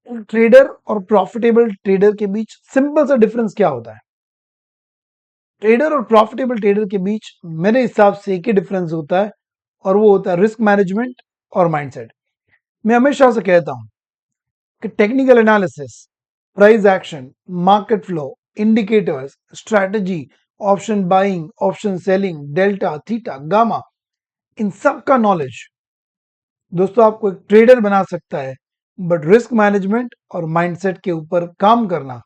Trader और profitable trader के बीच simple सा डिफरेंस क्या होता है? ट्रेडर और प्रॉफिटेबल ट्रेडर के बीच मेरे हिसाब से एक ही डिफरेंस होता है, और वो होता है रिस्क मैनेजमेंट और माइंडसेट। मैं हमेशा से कहता हूं कि technical analysis, price action, market flow, indicators, strategy, option buying, option selling, delta, theta, gamma, इन सब का नॉलेज दोस्तों आपको एक ट्रेडर बना सकता है। बट रिस्क मैनेजमेंट और माइंडसेट के ऊपर काम करना,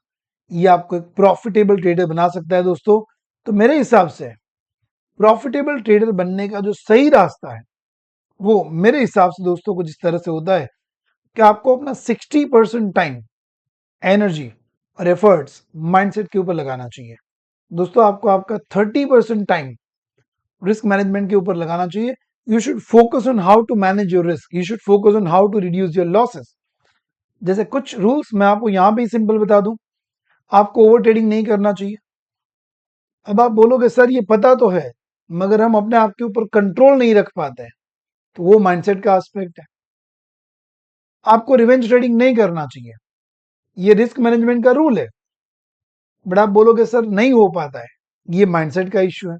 ये आपको एक प्रॉफिटेबल ट्रेडर बना सकता है दोस्तों। तो मेरे हिसाब से प्रॉफिटेबल ट्रेडर बनने का जो सही रास्ता है, वो मेरे हिसाब से दोस्तों कुछ इस तरह से होता है कि आपको अपना 60% टाइम, एनर्जी और एफर्ट्स माइंडसेट के ऊपर लगाना चाहिए। दोस्तों आपको आपका 30% टाइम रिस्क मैनेजमेंट के ऊपर लगाना चाहिए। You should focus on how to manage your risk, you should focus on how to reduce your losses. जैसे कुछ रूल्स मैं आपको यहां पे सिंपल बता दूं। आपको ओवर ट्रेडिंग नहीं करना चाहिए। अब आप बोलोगे सर ये पता तो है, मगर हम अपने आप के ऊपर कंट्रोल नहीं रख पाते हैं, तो वो माइंडसेट का एस्पेक्ट है। आपको रिवेंज ट्रेडिंग नहीं करना चाहिए, ये रिस्क मैनेजमेंट का रूल है। बट आप बोलोगे सर नहीं हो पाता है, ये माइंडसेट का इश्यू है।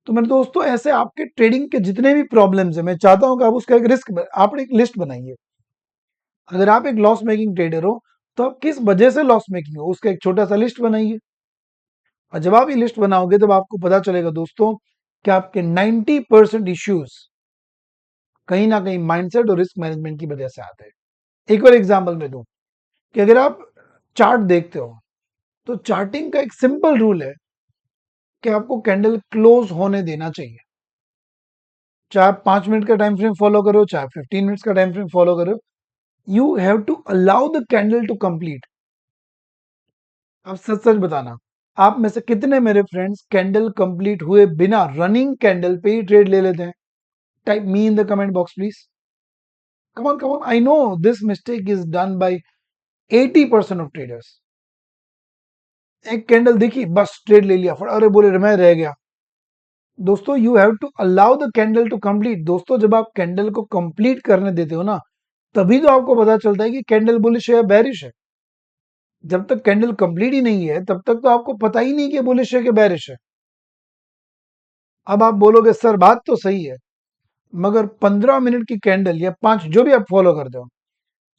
तो मेरे दोस्तों ऐसे आपके ट्रेडिंग के जितने भी प्रॉब्लम्स है, मैं चाहता हूं कि आप उसका एक आप एक लिस्ट बनाइए। अगर आप एक लॉस मेकिंग ट्रेडर हो, तो आप किस वजह से लॉस मेकिंग हो उसका एक छोटा सा लिस्ट बनाइए। और जब आप ये लिस्ट बनाओगे तब आपको पता चलेगा दोस्तों कि आपके 90% इश्यूज कहीं ना कहीं माइंडसेट और रिस्क मैनेजमेंट की वजह से आते हैं। एक और एग्जांपल मैं दूं कि अगर आप चार्ट देखते हो, तो चार्टिंग का एक सिंपल रूल है कि आपको कैंडल क्लोज होने देना चाहिए। चाहे आप 5 मिनट का टाइम फ्रेम फॉलो करो, चाहे 15 मिनट्स का टाइम फ्रेम फॉलो करो, you have to allow the candle to complete. अब सच सच बताना, आप में से कितने मेरे फ्रेंड्स कैंडल कंप्लीट हुए बिना रनिंग कैंडल पे ही ट्रेड ले लेते हैं? Type me in the comment box please. Come on, I know this mistake is done by 80% of traders. एक कैंडल देखी, बस ट्रेड ले लिया, अरे बोले मैं रह गया। दोस्तों you have to allow the candle to complete. दोस्तों जब आप कैंडल को कंप्लीट करने देते हो ना, तभी तो आपको पता चलता है कि कैंडल बुलिश है या बेरिश है। जब तक कैंडल कंप्लीट ही नहीं है, तब तक तो आपको पता ही नहीं कि बुलिश है कि बेरिश है। अब आप बोलोगे सर बात तो सही है, मगर 15 मिनट की कैंडल या 5 जो भी आप फॉलो करते हो,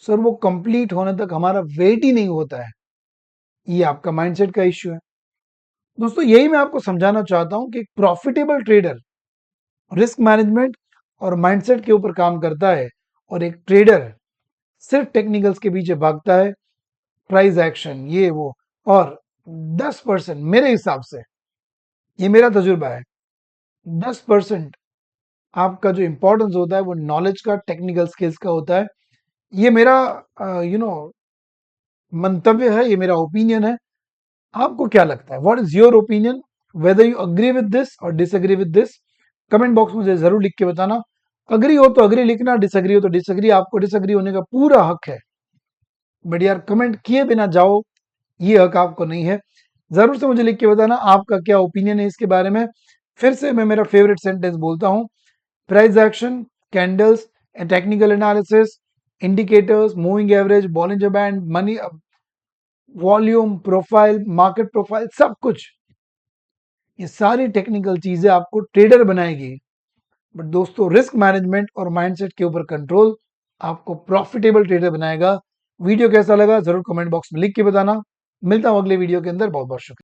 सर वो कंप्लीट होने तक हमारा वेट ही नहीं होता है। ये आपका माइंडसेट का इश्यू है। दोस्तों यही मैं आपको समझाना चाहता हूं कि एक प्रॉफिटेबल ट्रेडर रिस्क मैनेजमेंट और माइंडसेट के ऊपर काम करता है, और एक ट्रेडर सिर्फ टेक्निकल्स के पीछे भागता है, प्राइस एक्शन ये वो। और 10% मेरे हिसाब से, ये मेरा तजुर्बा है, 10% आपका जो इंपॉर्टेंस होता है वो नॉलेज का, टेक्निकल स्किल्स का होता है। ये मेरा मंतव्य है, ये मेरा ओपिनियन है। आपको क्या लगता है? What is your opinion? Whether you agree with this और disagree with this, comment box में मुझे जरूर लिख के बताना। अग्री हो तो अग्री लिखना, डिसएग्री हो तो डिसएग्री। आपको डिसएग्री होने का पूरा हक है, बट यार कमेंट किए बिना जाओ, ये हक आपको नहीं है। जरूर से मुझे लिख के बताना आपका क्या ओपिनियन है इसके बारे में। फिर से मैं मेरा फेवरेट सेंटेंस बोलता हूं, price action, candles, technical analysis, indicators, moving average, Bollinger band, money volume profile, market profile, सब कुछ, ये सारी टेक्निकल चीजें आपको ट्रेडर बनाएगी। बट दोस्तों रिस्क मैनेजमेंट और माइंडसेट के ऊपर कंट्रोल आपको प्रॉफिटेबल ट्रेडर बनाएगा। वीडियो कैसा लगा जरूर कमेंट बॉक्स में लिख के बताना। मिलता हूं अगले वीडियो के अंदर। बहुत बहुत शुक्रिया।